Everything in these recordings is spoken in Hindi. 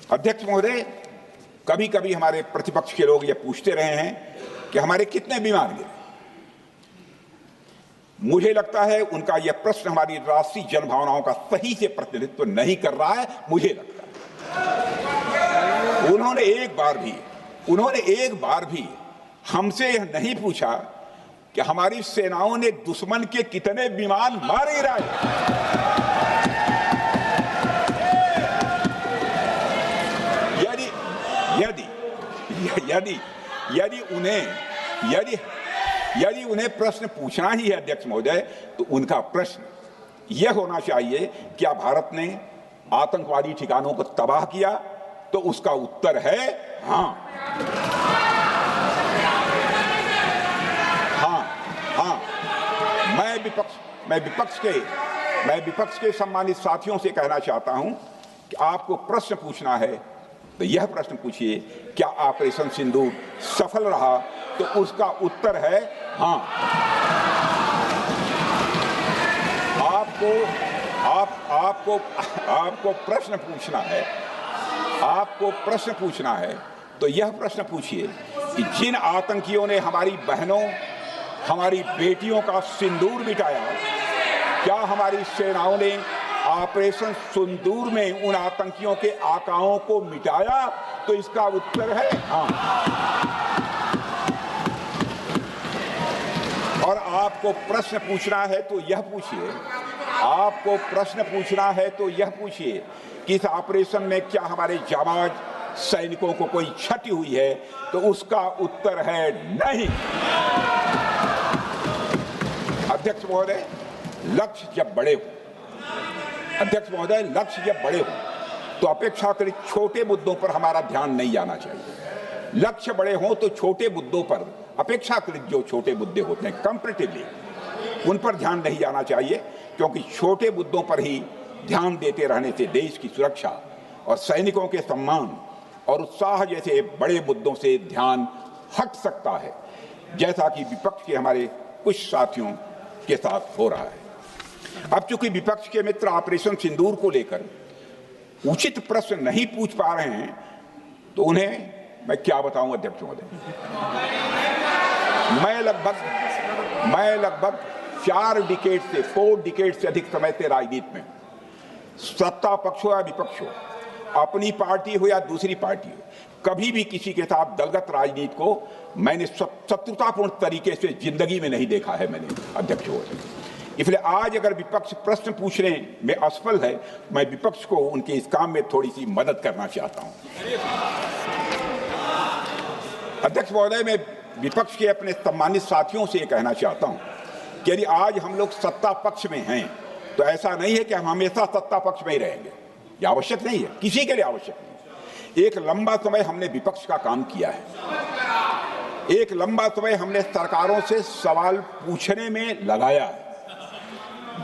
अध्यक्ष महोदय, कभी कभी हमारे प्रतिपक्ष के लोग ये पूछते रहे हैं कि हमारे कितने बीमार गिरे। मुझे लगता है उनका यह प्रश्न हमारी राष्ट्रीय जनभावनाओं का सही से प्रतिनिधित्व नहीं कर रहा है। मुझे लगता है उन्होंने एक बार भी हमसे यह नहीं पूछा कि हमारी सेनाओं ने दुश्मन के कितने विमान मारे गिराए। यदि उन्हें प्रश्न पूछना ही है अध्यक्ष महोदय, तो उनका प्रश्न यह होना चाहिए, क्या भारत ने आतंकवादी ठिकानों को तबाह किया? तो उसका उत्तर है हाँ। मैं विपक्ष के सम्मानित साथियों से कहना चाहता हूं कि आपको प्रश्न पूछना है तो यह प्रश्न पूछिए, क्या ऑपरेशन सिंदूर सफल रहा? तो उसका उत्तर है हाँ। आपको प्रश्न पूछना है तो यह प्रश्न पूछिए कि जिन आतंकियों ने हमारी बहनों, हमारी बेटियों का सिंदूर मिटाया, क्या हमारी सेनाओं ने ऑपरेशन सिंदूर में उन आतंकियों के आकाओं को मिटाया? तो इसका उत्तर है हाँ। और आपको प्रश्न पूछना है तो यह पूछिए कि इस ऑपरेशन में क्या हमारे जाबाज सैनिकों को कोई क्षति हुई है? तो उसका उत्तर है नहीं। अध्यक्ष महोदय, लक्ष्य जब बड़े हो तो अपेक्षाकृत छोटे मुद्दों पर हमारा ध्यान नहीं जाना चाहिए। लक्ष्य बड़े हों तो छोटे मुद्दों पर, अपेक्षाकृत जो छोटे मुद्दे होते हैं कंपैरेटिवली, उन पर ध्यान नहीं जाना चाहिए, क्योंकि छोटे मुद्दों पर ही ध्यान देते रहने से देश की सुरक्षा और सैनिकों के सम्मान और उत्साह जैसे बड़े मुद्दों से ध्यान हट सकता है, जैसा कि विपक्ष के हमारे कुछ साथियों के साथ हो रहा है। अब चूंकि विपक्ष के मित्र ऑपरेशन सिंदूर को लेकर उचित प्रश्न नहीं पूछ पा रहे हैं, तो उन्हें मैं क्या बताऊं अध्यक्ष महोदय। मैं लगभग 4 डिकेड से अधिक समय से राजनीति में, सत्ता पक्ष हो या विपक्ष हो, अपनी पार्टी हो या दूसरी पार्टी हो, कभी भी किसी के साथ दलगत राजनीति को मैंने शत्रुतापूर्ण तरीके से जिंदगी में नहीं देखा है मैंने अध्यक्ष महोदय। इसलिए आज अगर विपक्ष प्रश्न पूछने में असफल है, मैं विपक्ष को उनके इस काम में थोड़ी सी मदद करना चाहता हूं। अध्यक्ष महोदय, मैं विपक्ष के अपने सम्मानित साथियों से कहना चाहता हूं कि यदि आज हम लोग सत्ता पक्ष में हैं, तो ऐसा नहीं है कि हम हमेशा सत्ता पक्ष में ही रहेंगे। यह आवश्यक नहीं है, किसी के लिए आवश्यक नहीं। एक लंबा समय हमने विपक्ष का काम किया है, एक लंबा समय हमने सरकारों से सवाल पूछने में लगाया है।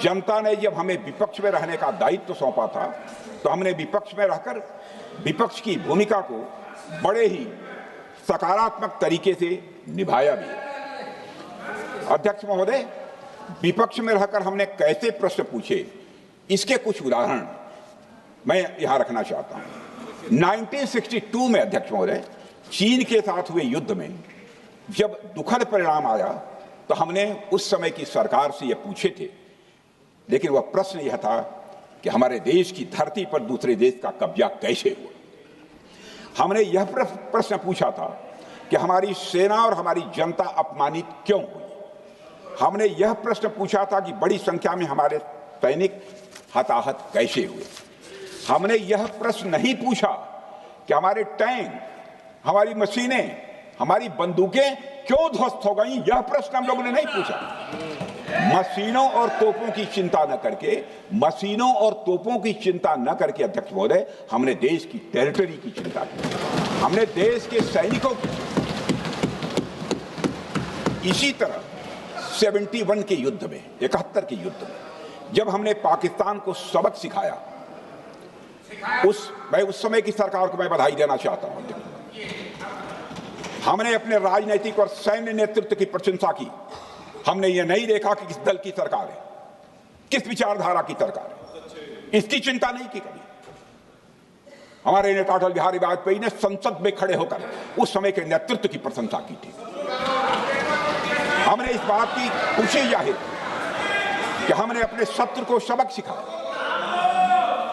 जनता ने जब हमें विपक्ष में रहने का दायित्व सौंपा था, तो हमने विपक्ष में रहकर विपक्ष की भूमिका को बड़े ही सकारात्मक तरीके से निभाया भी। अध्यक्ष महोदय, विपक्ष में रहकर हमने कैसे प्रश्न पूछे, इसके कुछ उदाहरण मैं यहां रखना चाहता हूं। 1962 में अध्यक्ष महोदय, चीन के साथ हुए युद्ध में जब दुखद परिणाम आया, तो हमने उस समय की सरकार से यह पूछे थे, लेकिन वह प्रश्न यह था कि हमारे देश की धरती पर दूसरे देश का कब्जा कैसे हुआ। हमने यह प्रश्न पूछा था कि हमारी सेना और हमारी जनता अपमानित क्यों हुई। हमने यह प्रश्न पूछा था कि बड़ी संख्या में हमारे सैनिक हताहत कैसे हुए। हमने यह प्रश्न नहीं पूछा कि हमारे टैंक, हमारी मशीनें, हमारी बंदूकें क्यों ध्वस्त हो गई। यह प्रश्न हम लोगों ने नहीं पूछा। मशीनों और तोपों की चिंता न करके अध्यक्ष महोदय, हमने देश की टेरिटरी की चिंता की, हमने देश के सैनिकों की। इसी तरह 71 के युद्ध में, 71 के युद्ध में जब हमने पाकिस्तान को सबक सिखाया, मैं उस समय की सरकार को मैं बधाई देना चाहता हूं। हमने अपने राजनीतिक और सैन्य नेतृत्व की प्रशंसा की। हमने ये नहीं देखा कि किस दल की सरकार है, किस विचारधारा की सरकार है, इसकी चिंता नहीं की कभी। हमारे नेता अटल बिहारी वाजपेयी ने संसद में खड़े होकर उस समय के नेतृत्व की प्रशंसा की थी। हमने इस बात की खुशी जाहिर कि हमने अपने शत्रु को सबक सिखाया।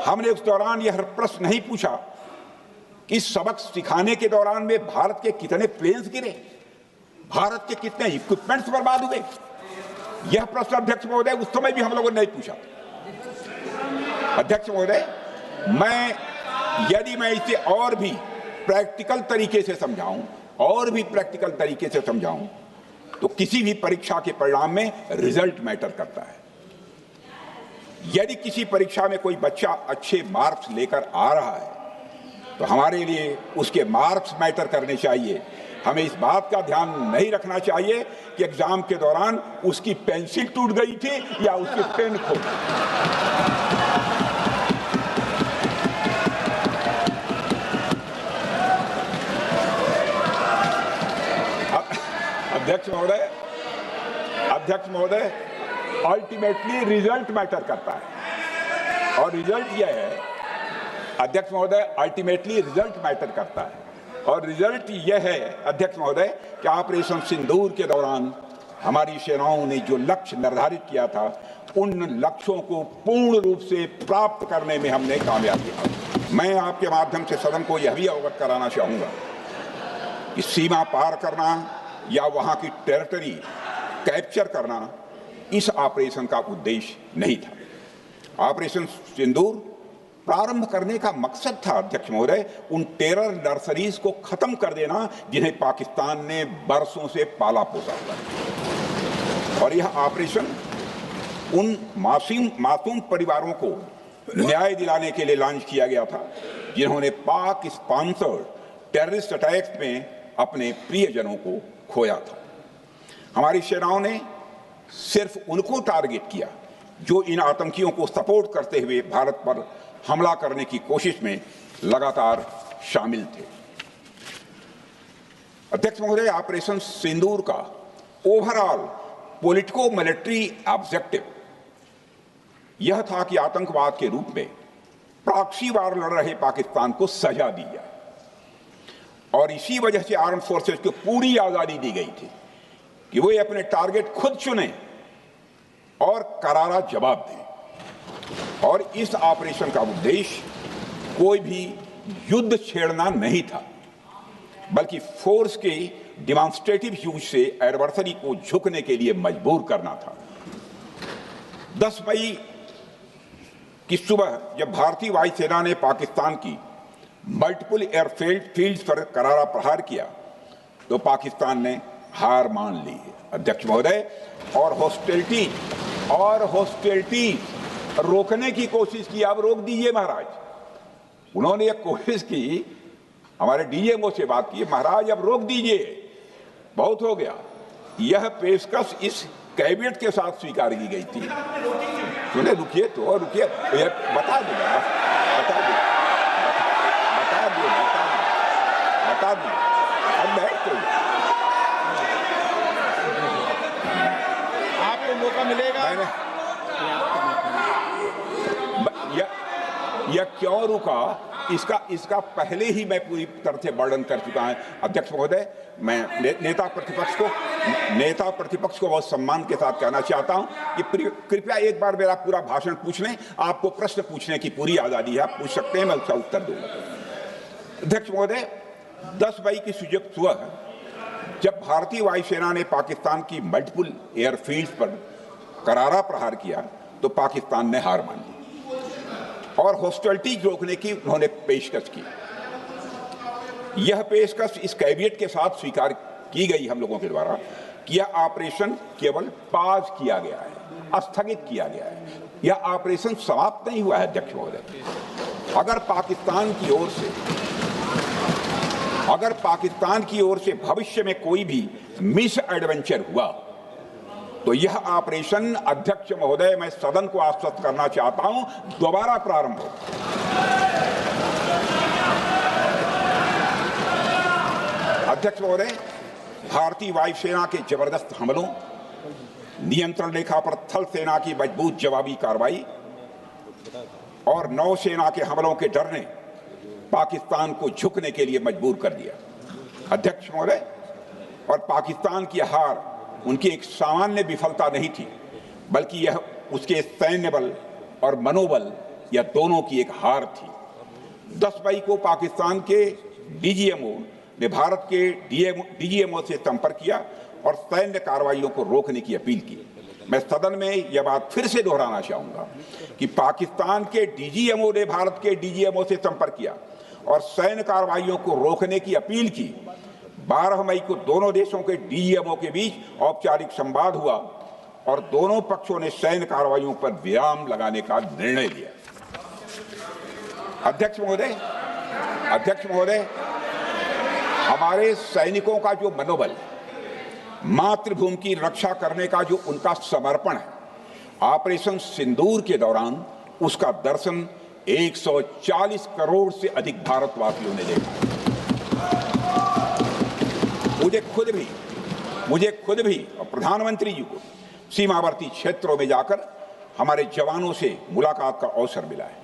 हमने उस दौरान यह प्रश्न नहीं पूछा कि सबक सिखाने के दौरान में भारत के कितने प्लेन्स गिरे, भारत के कितने इक्विपमेंट्स बर्बाद हुए। यह प्रश्न अध्यक्ष महोदय उस समय भी हम लोगों ने नहीं पूछा। अध्यक्ष महोदय, यदि मैं इसे और भी प्रैक्टिकल तरीके से समझाऊं तो किसी भी परीक्षा के परिणाम में रिजल्ट मैटर करता है। यदि किसी परीक्षा में कोई बच्चा अच्छे मार्क्स लेकर आ रहा है तो हमारे लिए उसके मार्क्स मैटर करने चाहिए। हमें इस बात का ध्यान नहीं रखना चाहिए कि एग्जाम के दौरान उसकी पेंसिल टूट गई थी या उसकी पेन खो गई। अध्यक्ष महोदय, अल्टीमेटली रिजल्ट मैटर करता है और रिजल्ट यह है, अध्यक्ष महोदय, अल्टीमेटली रिजल्ट मैटर करता है और रिजल्ट यह है अध्यक्ष महोदय कि ऑपरेशन सिंदूर के दौरान हमारी सेनाओं ने जो लक्ष्य निर्धारित किया था उन लक्ष्यों को पूर्ण रूप से प्राप्त करने में हमने कामयाबी हासिल। मैं आपके माध्यम से सदन को यह भी अवगत कराना चाहूंगा कि सीमा पार करना या वहां की टेरिटरी कैप्चर करना इस ऑपरेशन का उद्देश्य नहीं था। ऑपरेशन सिंदूर प्रारंभ करने का मकसद था अध्यक्ष महोदय उन टेरर नर्सरीज को खत्म कर देना जिन्हें पाकिस्तान ने बरसों से पाला पोसा था। और यह ऑपरेशन उन मासूम परिवारों को न्याय दिलाने के लिए लॉन्च किया गया था जिन्होंने पाक स्पॉन्सर्ड टेररिस्ट अटैक्स में अपने प्रियजनों को खोया था। हमारी सेनाओं ने सिर्फ उनको टारगेट किया जो इन आतंकियों को सपोर्ट करते हुए भारत पर हमला करने की कोशिश में लगातार शामिल थे। अध्यक्ष महोदय, ऑपरेशन सिंदूर का ओवरऑल पॉलिटिको मिलिट्री ऑब्जेक्टिव यह था कि आतंकवाद के रूप में प्रॉक्सी वार लड़ रहे पाकिस्तान को सजा दी जाए और इसी वजह से आर्म फोर्सेस को पूरी आजादी दी गई थी कि वो अपने टारगेट खुद चुने और करारा जवाब दें। और इस ऑपरेशन का उद्देश्य कोई भी युद्ध छेड़ना नहीं था बल्कि फोर्स के डिमॉन्स्ट्रेटिव यूज से एडवर्सरी को झुकने के लिए मजबूर करना था। 10 मई की सुबह जब भारतीय वायुसेना ने पाकिस्तान की मल्टीपल एयरफील्ड्स पर करारा प्रहार किया तो पाकिस्तान ने हार मान ली है अध्यक्ष महोदय और हॉस्टिलिटी रोकने की कोशिश की। अब रोक दीजिए महाराज। उन्होंने एक कोशिश की, हमारे डीएमओ से बात की, महाराज अब रोक दीजिए, बहुत हो गया। यह पेशकश इस कैबिनेट के साथ स्वीकार की गई थी। सुने, रुकिए तो रुकिए, बता दूंगा अब बैठ तो आपको मौका मिलेगा। यह क्यों रुका इसका पहले ही मैं पूरी तरह से वर्णन कर चुका हूं अध्यक्ष महोदय। मैं नेता प्रतिपक्ष को बहुत सम्मान के साथ कहना चाहता हूं कि कृपया एक बार मेरा पूरा भाषण पूछ लें। आपको प्रश्न पूछने की पूरी आजादी है, आप पूछ सकते हैं, मैं उसका उत्तर दूंगा। अध्यक्ष महोदय, 10 मई की सुबह जब भारतीय वायुसेना ने पाकिस्तान की मल्टीपल एयरफील्ड्स पर करारा प्रहार किया तो पाकिस्तान ने हार मान ली और हॉस्टिलिटी रोकने की उन्होंने पेशकश की। यह पेशकश इस कैबिनेट के साथ स्वीकार की गई हम लोगों के द्वारा कि यह ऑपरेशन केवल पाज किया गया है, स्थगित किया गया है। यह ऑपरेशन समाप्त नहीं हुआ है अध्यक्ष महोदय। अगर पाकिस्तान की ओर से भविष्य में कोई भी मिस एडवेंचर हुआ तो यह ऑपरेशन अध्यक्ष महोदय, मैं सदन को आश्वस्त करना चाहता हूं, दोबारा प्रारंभ हो। अध्यक्ष महोदय, भारतीय वायुसेना के जबरदस्त हमलों, नियंत्रण रेखा पर थल सेना की मजबूत जवाबी कार्रवाई और नौसेना के हमलों के डर ने पाकिस्तान को झुकने के लिए मजबूर कर दिया। अध्यक्ष महोदय, और पाकिस्तान की हार उनकी एक सामान्य विफलता नहीं थी, बल्कि यह उसके सैन्य बल और मनोबल या दोनों की एक हार थी। 10 मई को पाकिस्तान के डीजीएमओ ने भारत के डीजीएमओ से संपर्क किया और सैन्य कार्रवाइयों को रोकने की अपील की। मैं सदन में यह बात फिर से दोहराना चाहूंगा कि पाकिस्तान के डीजीएमओ ने भारत के डीजीएमओ से संपर्क किया और सैन्य कार्रवाइयों को रोकने की अपील की। 12 मई को दोनों देशों के डीजीएमओ के बीच औपचारिक संवाद हुआ और दोनों पक्षों ने सैन्य कार्रवाइयों पर विराम लगाने का निर्णय लिया। अध्यक्ष महोदय, हमारे सैनिकों का जो मनोबल, मातृभूमि की रक्षा करने का जो उनका समर्पण है, ऑपरेशन सिंदूर के दौरान उसका दर्शन 140 करोड़ से अधिक भारतवासियों ने देखा। मुझे खुद भी और प्रधानमंत्री जी को सीमावर्ती क्षेत्रों में जाकर हमारे जवानों से मुलाकात का अवसर मिला है।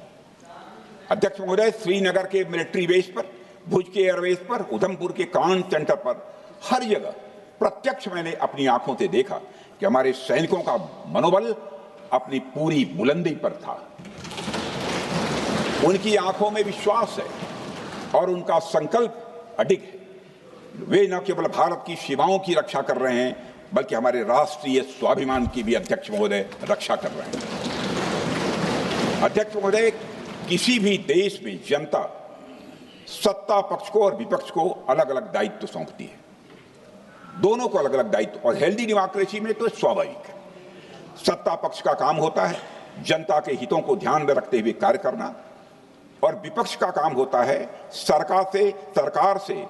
अध्यक्ष महोदय, श्रीनगर के मिलिट्री बेस पर, भुज के एयरबेस पर, उधमपुर के कमांड सेंटर पर, हर जगह प्रत्यक्ष मैंने अपनी आंखों से देखा कि हमारे सैनिकों का मनोबल अपनी पूरी बुलंदी पर था। उनकी आंखों में विश्वास है और उनका संकल्प अडिग है। वे न केवल भारत की सीमाओं की रक्षा कर रहे हैं, बल्कि हमारे राष्ट्रीय स्वाभिमान की भी अध्यक्ष महोदय रक्षा कर रहे हैं। अध्यक्ष महोदय, किसी भी देश में जनता सत्ता पक्ष को और विपक्ष को अलग अलग दायित्व सौंपती है, दोनों को अलग अलग दायित्व, और हेल्दी डेमोक्रेसी में तो स्वाभाविक है। सत्ता पक्ष का काम होता है जनता के हितों को ध्यान में रखते हुए कार्य करना, और विपक्ष का काम होता है सरकार से